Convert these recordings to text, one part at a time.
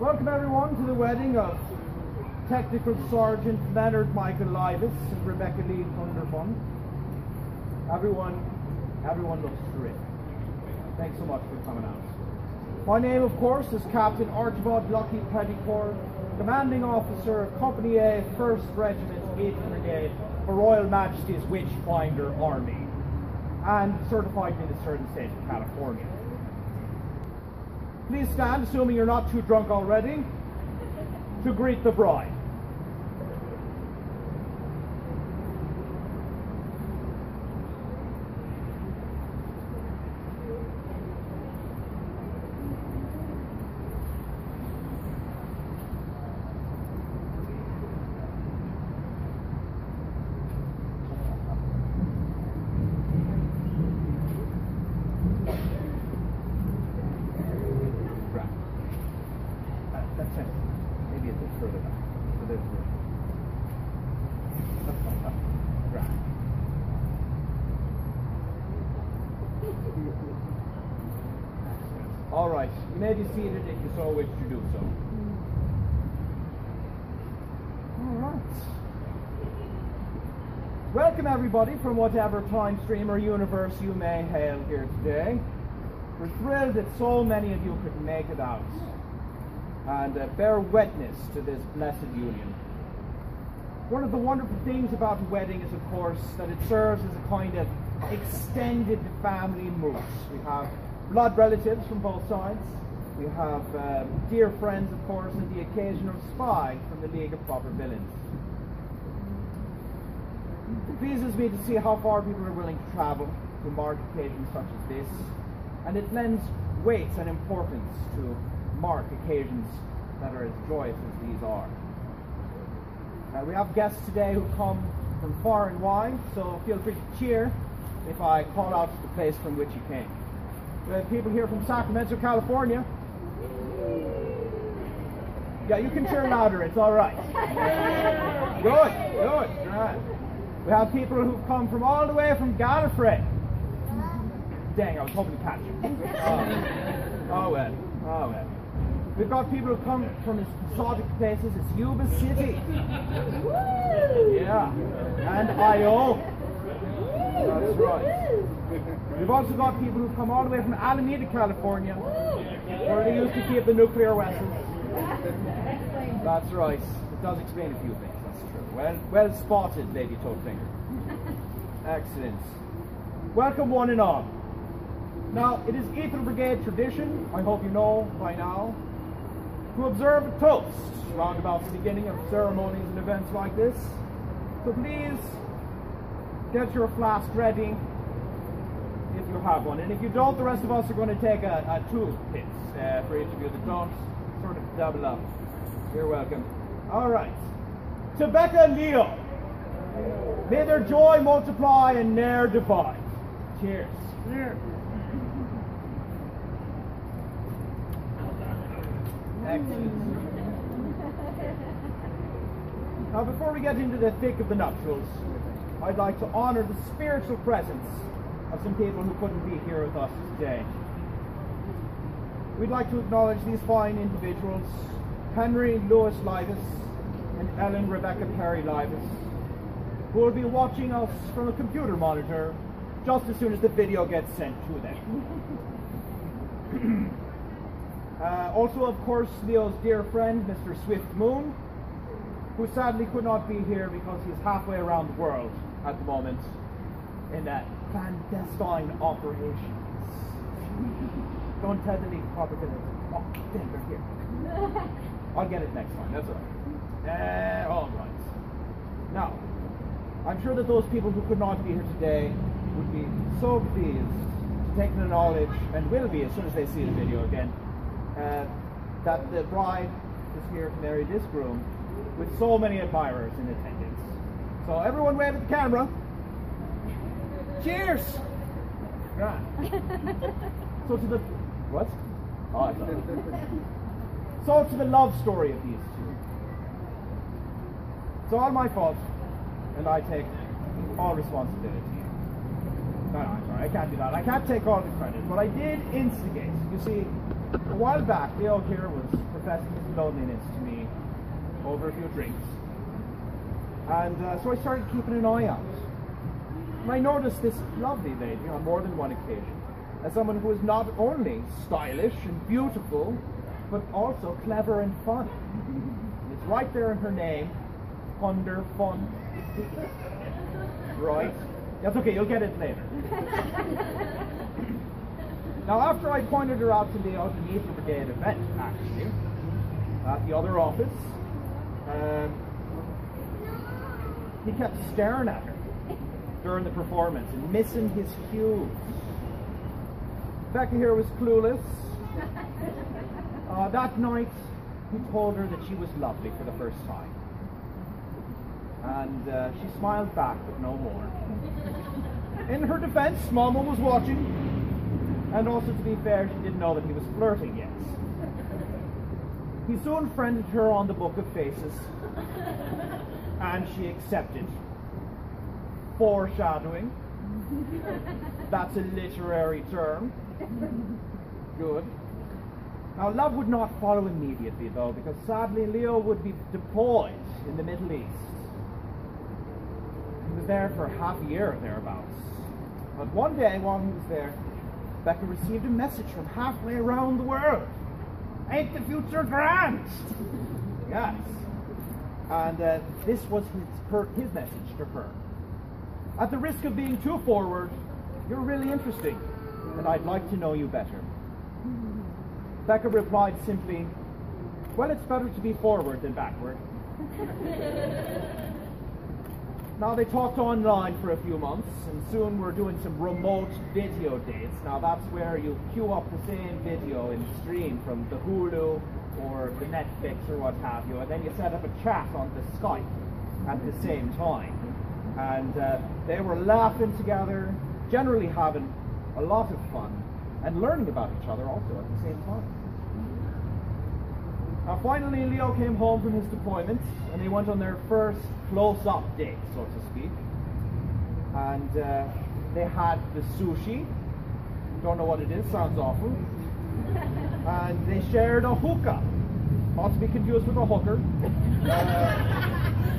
Welcome everyone to the wedding of Technical Sergeant Leonard Michael Livas and Rebecca Lee Hunderfund. Everyone looks terrific. Thanks so much for coming out. My name, of course, is Captain Archibald Lucky Peddycord, Commanding Officer of Company A, 1st Regiment, Aether Brigade, Her Royal Majesty's Witchfinder Army, and Certified Minister in the state of California. Please stand, assuming you're not too drunk already, to greet the bride. Maybe a bit further back. So there's right. All right. You may be seated if you so wish to do so. All right. Welcome everybody from whatever time stream or universe you may hail here today. We're thrilled that so many of you could make it out and bear witness to this blessed union. One of the wonderful things about a wedding is, of course, that it serves as a kind of extended family moose. We have blood relatives from both sides. We have dear friends, of course, and the occasional spy from the League of Proper Villains. It pleases me to see how far people are willing to travel to mark occasions such as this, and it lends weight and importance to mark occasions that are as joyous as these are. We have guests today who come from far and wide, so feel free to cheer if I call out the place from which you came. We have people here from Sacramento, California. Yeah, you can cheer louder, it's all right. Good. All right. We have people who've come from all the way from Gallifrey. Dang, I was hoping to catch you. Oh well. We've got people who come from exotic places as Yuba City. Yeah. And Io. That's right. We've also got people who've come all the way from Alameda, California, where they used to keep the nuclear weapons. That's right. It does explain a few things, that's true. Well spotted, Lady Toadfinger. Excellent. Welcome one and all. Now, it is Aether Brigade tradition, I hope you know by now, to observe a toast round about the beginning of ceremonies and events like this. So please get your flask ready if you have one. And if you don't, the rest of us are going to take a toothpick for each of you that don't, sort of double up. You're welcome. All right. To Becca and Leo, may their joy multiply and ne'er divide. Cheers. Cheers. Excellent. Now, before we get into the thick of the nuptials, I'd like to honor the spiritual presence of some people who couldn't be here with us today. We'd like to acknowledge these fine individuals, Henry Louis Livas and Ellen Rebecca Perry Livas, who will be watching us from a computer monitor just as soon as the video gets sent to them. Also, of course, Leo's dear friend, Mr. Swift Moon, who sadly could not be here because he's halfway around the world at the moment in clandestine operations. Don't tell the League of Proper Villains. Oh, damn, they're here. I'll get it next time, that's all right. Now, I'm sure that those people who could not be here today would be so pleased to take the knowledge, and will be as soon as they see the video again, that the bride is here to marry this groom with so many admirers in attendance. So everyone wave at the camera. Cheers! Right. So to the... What? Oh, I thought. So to the love story of these two. It's all my fault, and I take all responsibility. No, I'm sorry, I can't do that. I can't take all the credit, but I did instigate. You see, a while back, Leo here was professing his loneliness to me over a few drinks. And so I started keeping an eye out. And I noticed this lovely lady on more than one occasion as someone who is not only stylish and beautiful, but also clever and fun. And it's right there in her name, Hunderfund. Right? That's okay, you'll get it later. Now, after I pointed her out to Leo at the Aether Brigade event, actually, at the other office, he kept staring at her during the performance and missing his cues. Becca here was clueless. That night, he told her that she was lovely for the first time. And she smiled back, but no more. In her defense, Mama was watching. And also, to be fair, she didn't know that he was flirting yet. He soon friended her on the Book of Faces. And she accepted. Foreshadowing. That's a literary term. Good. Now, love would not follow immediately, though, because sadly Leo would be deployed in the Middle East. He was there for half a year, thereabouts. But one day, while he was there, Becca received a message from halfway around the world. Ain't the future grand? Yes. And this was his message to her. At the risk of being too forward, you're really interesting, and I'd like to know you better. Becca replied simply, well, it's better to be forward than backward. Now, they talked online for a few months, and soon we're doing some remote video dates. Now, that's where you queue up the same video in stream from the Hulu or the Netflix or what have you, and then you set up a chat on the Skype at the same time. And they were laughing together, generally having a lot of fun, and learning about each other also at the same time. Now, finally, Leo came home from his deployment, and they went on their first close-up date, so to speak. And they had the sushi. Don't know what it is, sounds awful. And they shared a hookah. Not to be confused with a hooker.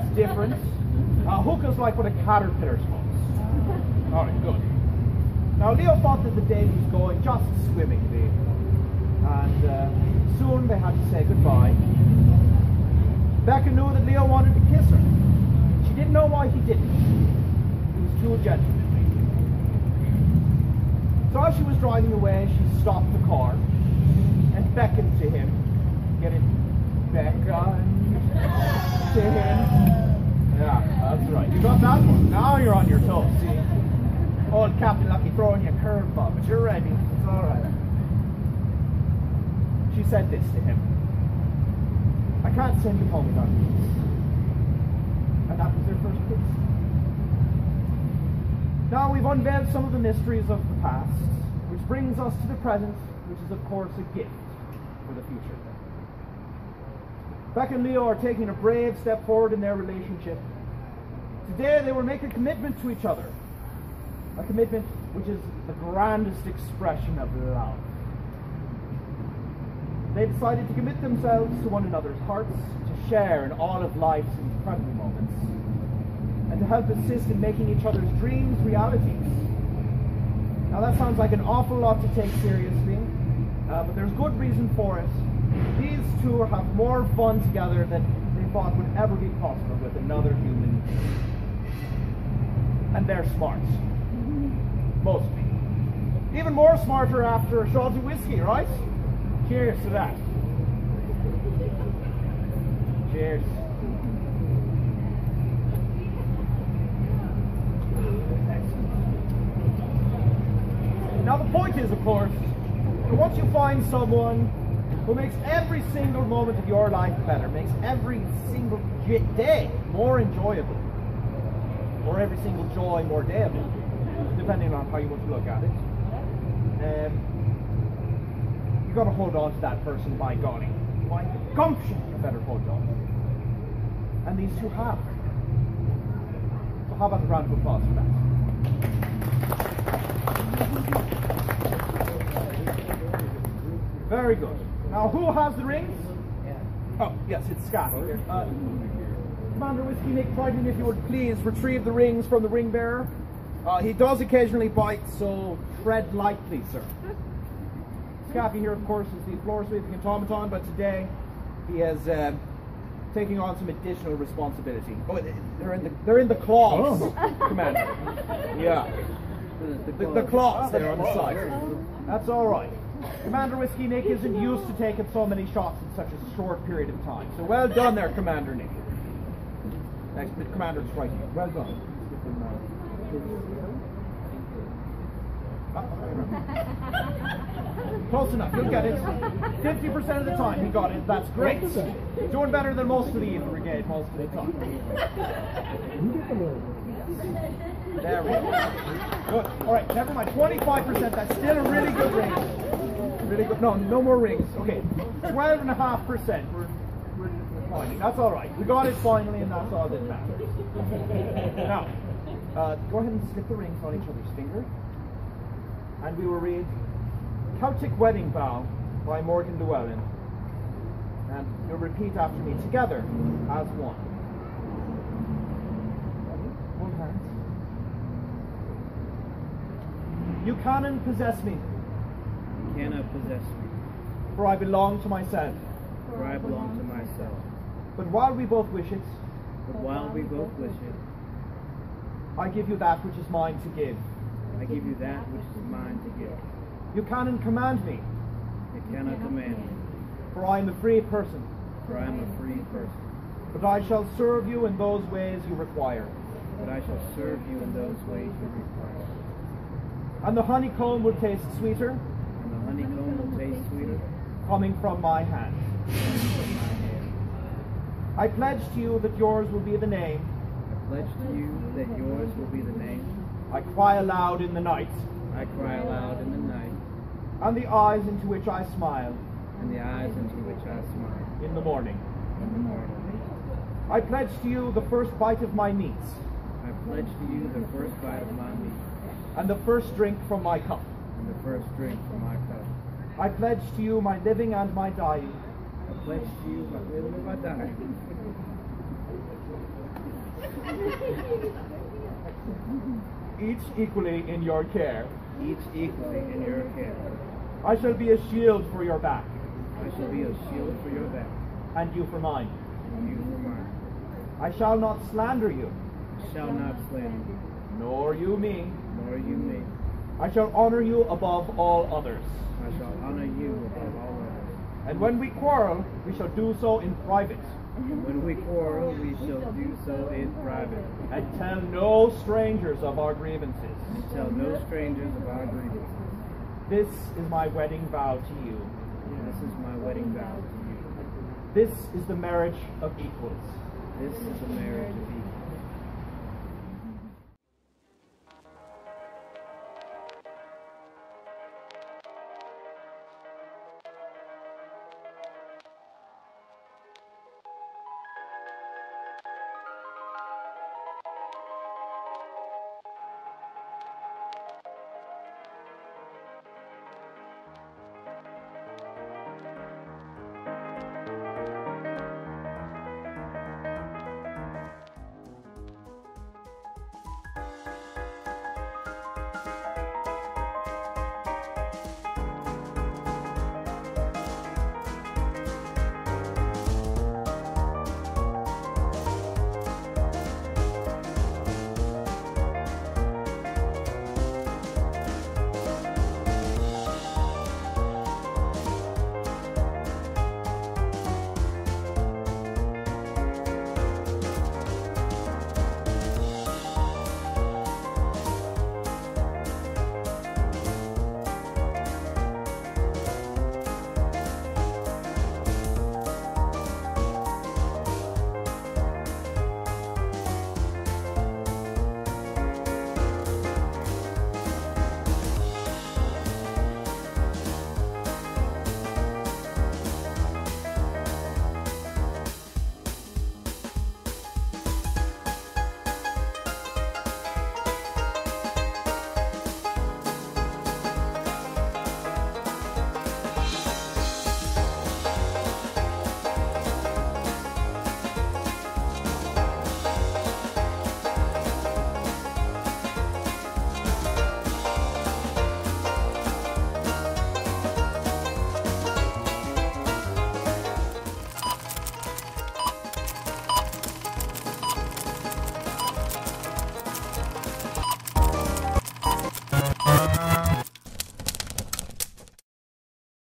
It's different. A hookah's like what a caterpillar smokes. Alright, good. Now, Leo thought that the day was going just swimmingly. And soon they had to say goodbye. Becca knew that Leo wanted to kiss her. She didn't know why he didn't. He was too gentlemanly. So as she was driving away, she stopped the car and beckoned to him. Get it? Becca to him. Yeah, that's right. You got that one. Now you're on your toes, see? Old Captain Lucky throwing you a curveball, but you're ready. It's all right. She said this to him. I can't send you home without a kiss. And that was their first kiss. Now we've unveiled some of the mysteries of the past, which brings us to the present, which is of course a gift for the future. Becca and Leo are taking a brave step forward in their relationship. Today they will make a commitment to each other. A commitment which is the grandest expression of love. They decided to commit themselves to one another's hearts, to share in all of life's incredible moments, and to help assist in making each other's dreams realities. Now that sounds like an awful lot to take seriously, but there's good reason for it. These two have more fun together than they thought would ever be possible with another human being. And they're smart. Mostly. Even more smarter after a shot of whiskey, right? Cheers to that. Cheers. Now the point is, of course, that once you find someone who makes every single moment of your life better, makes every single day more enjoyable, or every single joy more dayable, depending on how you want to look at it, you've got to hold on to that person, by golly. By gumption, you better hold on. And these two have. So how about a round of applause for that? Very good. Now, who has the rings? Oh, yes, it's Scott here. Commander Whiskey Nick Triton, if you would please retrieve the rings from the ring bearer. He does occasionally bite, so tread lightly, sir. Scaffy here, of course, is the floor-sweeping automaton, but today he is taking on some additional responsibility. Oh, they're in the claws, Commander. Yeah, the claws there on the side. That's all right. Commander Whiskey Nick isn't used to taking so many shots in such a short period of time. So well done there, Commander Nick. Next, Commander Striking. Well done. Close enough, you'll get it. 50% of the time he got it, that's great. You're doing better than most of the Aether Brigade most of the time. There we go. Good. Alright, never mind. 25%, that's still a really good ring. Really good. No more rings. Okay. 12.5%. We're fine. That's alright. We got it finally, and that's all that matters. Now, go ahead and slip the rings on each other's finger. And we will read Celtic Wedding Vow by Morgan Llewelyn. And you'll repeat after me together as one. Hold hands. You cannot possess me. You cannot possess me. For I belong to myself. For I belong to myself. But while we both wish it, I give you that which is mine to give. I give you that which is mine to give. You cannot command me. You cannot command me. For I am a free person. For I am a free person. But I shall serve you in those ways you require. But I shall serve you in those ways you require. And the honeycomb will taste sweeter. And the honeycomb will taste sweeter. Coming from my hand. I pledge to you that yours will be the name. I pledge to you that yours will be the name. I cry aloud in the night. I cry aloud in the night. And the eyes into which I smile. And the eyes into which I smile. In the morning. In the morning. I pledge to you the first bite of my meats. I pledge to you the first bite of my meat. And the first drink from my cup. And the first drink from my cup. I pledge to you my living and my dying. I pledge to you my living and my dying. Each equally in your care. Each equally in your care. I shall be a shield for your back. I shall be a shield for your back. And you for mine. And you for mine. I shall not slander you. I shall not slander you. Nor you me. Nor you me. I shall honor you above all others. I shall honor you above all others. And when we quarrel, we shall do so in private. When we quarrel, we shall do so in private. And tell no strangers of our grievances. And tell no strangers of our grievances. This is my wedding vow to you. This is my wedding vow to you. This is the marriage of equals. This is the marriage of equals.